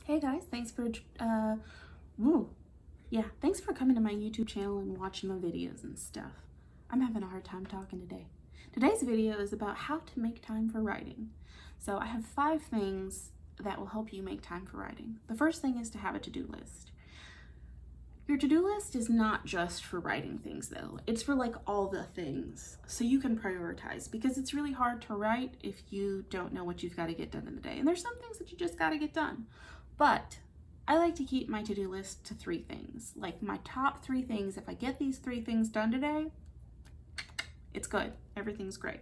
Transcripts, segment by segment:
Hey guys, thanks for coming to my YouTube channel and watching my videos and stuff. I'm having a hard time talking today. Today's video is about how to make time for writing. So I have 5 things that will help you make time for writing. The first thing is to have a to-do list. Your to-do list is not just for writing things though. It's for like all the things. So you can prioritize because it's really hard to write if you don't know what you've got to get done in the day. And there's some things that you just got to get done. But I like to keep my to-do list to 3 things. Like my top 3 things, if I get these 3 things done today, it's good. Everything's great.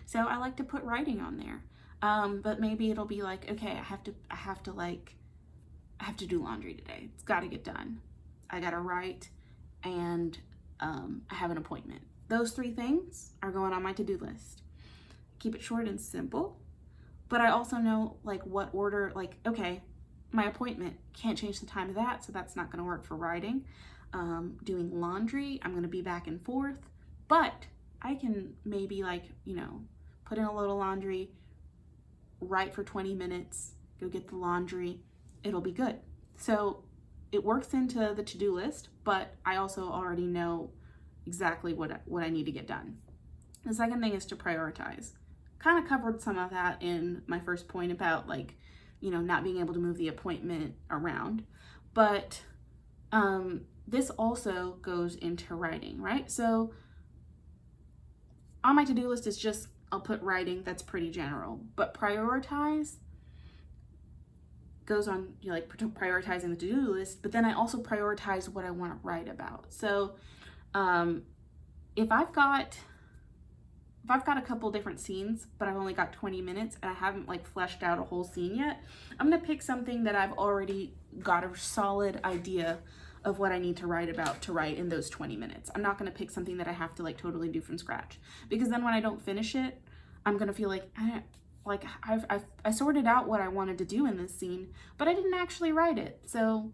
So I like to put writing on there. But maybe it'll be like, okay, I have to do laundry today. It's got to get done. I got to write, and I have an appointment. Those 3 things are going on my to-do list. Keep it short and simple, but I also know like what order, like, okay, my appointment, can't change the time of that, so that's not going to work for writing. Doing laundry, I'm going to be back and forth, but I can maybe put in a load of laundry, write for 20 minutes, go get the laundry, it'll be good. So it works into the to-do list, but I also already know exactly what I need to get done. The second thing is to prioritize. Kind of covered some of that in my first point about not being able to move the appointment around. But this also goes into writing, right? So on my to-do list is just, I'll put writing, that's pretty general. But prioritize goes on, prioritizing the to-do list, but then I also prioritize what I want to write about. So if I've got a couple different scenes, but I've only got 20 minutes and I haven't fleshed out a whole scene yet, I'm gonna pick something that I've already got a solid idea of what I need to write about to write in those 20 minutes. I'm not gonna pick something that I have to totally do from scratch, because then when I don't finish it, I'm gonna feel like I sorted out what I wanted to do in this scene, but I didn't actually write it. So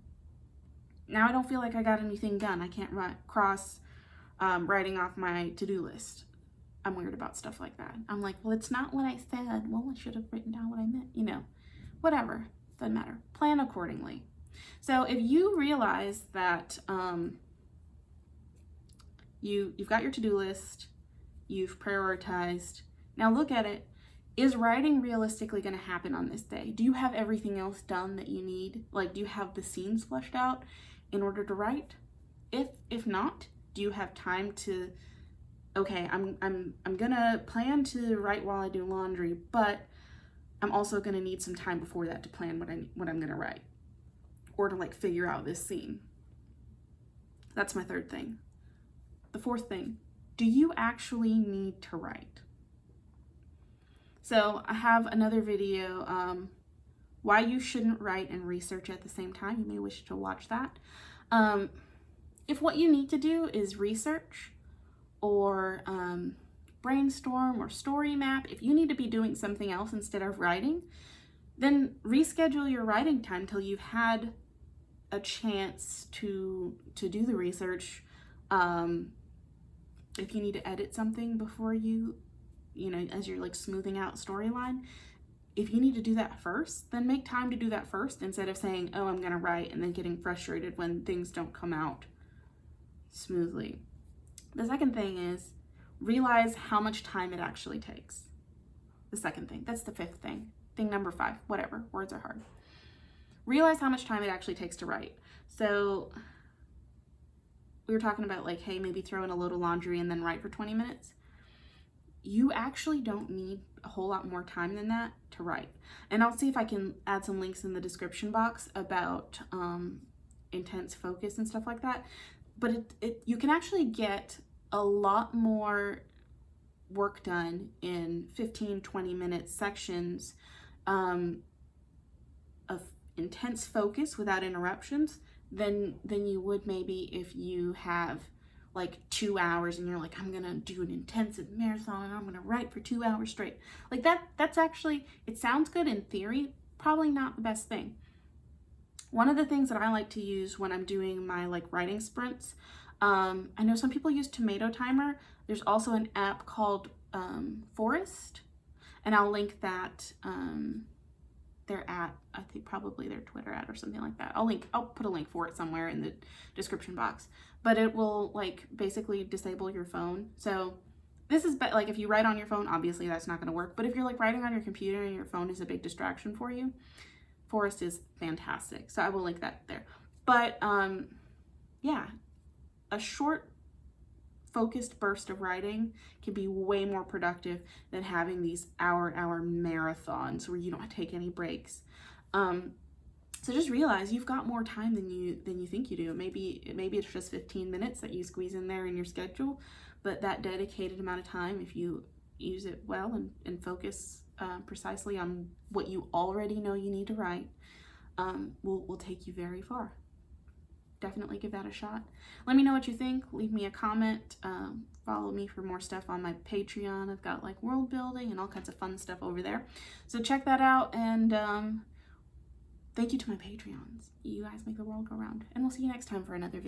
now I don't feel like I got anything done. I can't cross writing off my to-do list. I'm weird about stuff like that. I'm like, well, it's not what I said. Well, I should have written down what I meant, whatever, doesn't matter. Plan accordingly. So if you realize that you've got your to-do list, you've prioritized, now look at it. Is writing realistically going to happen on this day? Do you have everything else done that you need? Do you have the scenes fleshed out in order to write? If not, do you have time to, okay, I'm gonna plan to write while I do laundry, but I'm also gonna need some time before that to plan what I'm gonna write, or to figure out this scene. That's my third thing. The fourth thing, do you actually need to write? So I have another video, why you shouldn't write and research at the same time. You may wish to watch that. If what you need to do is research or brainstorm or story map, if you need to be doing something else instead of writing, then reschedule your writing time till you've had a chance to do the research. If you need to edit something before as you're smoothing out storyline, if you need to do that first, then make time to do that first instead of saying, oh, I'm gonna write, and then getting frustrated when things don't come out smoothly. The second thing is realize how much time it actually takes. The second thing, that's the fifth thing. Thing number 5, whatever, words are hard. Realize how much time it actually takes to write. So we were talking about hey, maybe throw in a load of laundry and then write for 20 minutes. You actually don't need a whole lot more time than that to write. And I'll see if I can add some links in the description box about intense focus and stuff like that. But you can actually get a lot more work done in 15-20 minute sections of intense focus without interruptions than you would maybe if you have 2 hours and you're I'm gonna do an intensive marathon and I'm gonna write for 2 hours straight. That's actually, it sounds good in theory, probably not the best thing. One of the things that I like to use when I'm doing my writing sprints, I know some people use Tomato Timer. There's also an app called Forest, and I'll link that their at, I think probably their Twitter at or something like that. I'll put a link for it somewhere in the description box. But it will like basically disable your phone. So this is like if you write on your phone, obviously that's not going to work. But if you're like writing on your computer and your phone is a big distraction for you, Forest is fantastic. So I will link that there. But yeah, a short focused burst of writing can be way more productive than having these hour marathons where you don't take any breaks. So just realize you've got more time than you think you do. Maybe it's just 15 minutes that you squeeze in there in your schedule, but that dedicated amount of time, if you use it well and focus precisely on what you already know you need to write, will take you very far. Definitely give that a shot. Let me know what you think. Leave me a comment. Follow me for more stuff on my Patreon. I've got like world building and all kinds of fun stuff over there. So check that out, and thank you to my Patreons. You guys make the world go round. And we'll see you next time for another video.